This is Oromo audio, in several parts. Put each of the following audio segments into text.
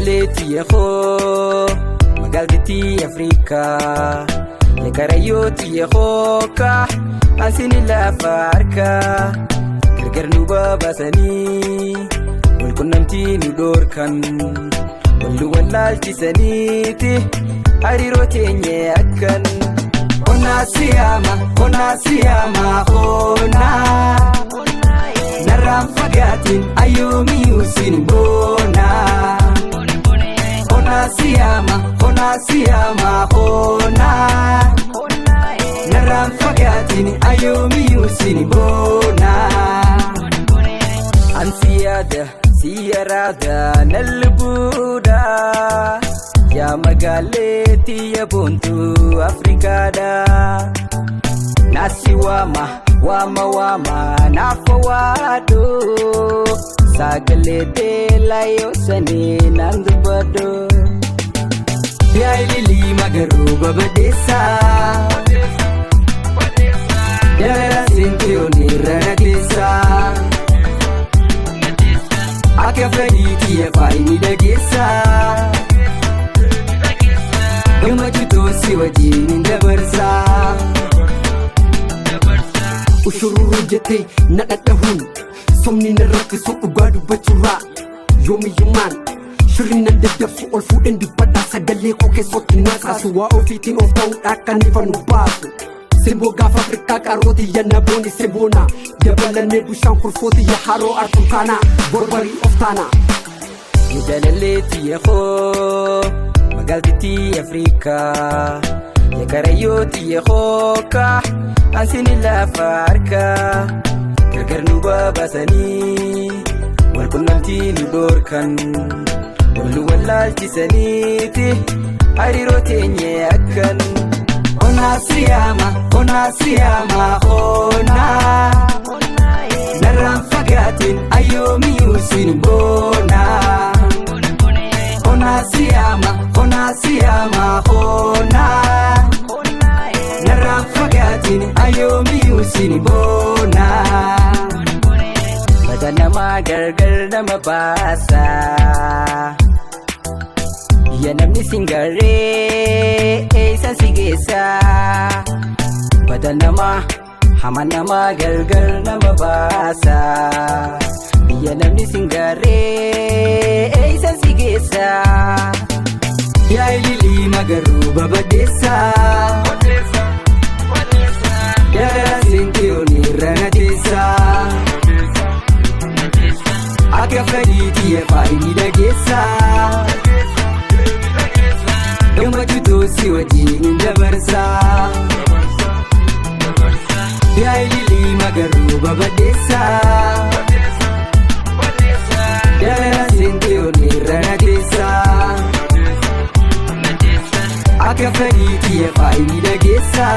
Jalaleti yako magalti Afrika ya karayoti yako ka asini la farka gargar nuba basani wal kunnamti nudorkan wallu walalti saniti hariro tenye akan ona siyama ona naram fagatin ayumi usin bona ona siyama ona naram fagatin ayumi usin bona ansiyada siyarada nalbuda ya magaleti ya buntu Afrikada nasi wama nafawado sagalete layo sani nandubado ya ilili magaru babadesa ya sintiyo ni ranatesa akafaditi ya faini dagesa Yamajuto siwajini ndabarsa Ushururu jete nadadahun Somni naraki so ugadu bachura Yomi yuman Shirina dadafsu ol fuden di pada sagale koke soti nasa Suwa ofitin of town akan ifanu basu Sembo gafa Afrika karoti ya naboni sebona Yabala nebu shankur foti ya haro artukana Borbari of tana Jalaleti yako magalti Afrika ya karayoti yako ka asini la farka gargar nuba basani wal kunnamti nudorkan wallu walalti saniti hariro tenye akan ona siyama ona naram fagatin ayomi usin bona ona siyama ona naram fagatin ayomi usin bona badana magargar da mabasa yanamni singare san sigesa badana ma hamana magargar da mabasa yanamni singare san sigesa ya ilili magaru babadesa ya sintiyo ni ranatesa akafaditi ya faini dagesa Yamajuto siwajini ndabarsa ya ilili magaru babadesa ya sintiyo ni ranatesa akafaditi ya faini dagesa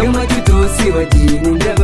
Yamajuto siwajini ndabarsa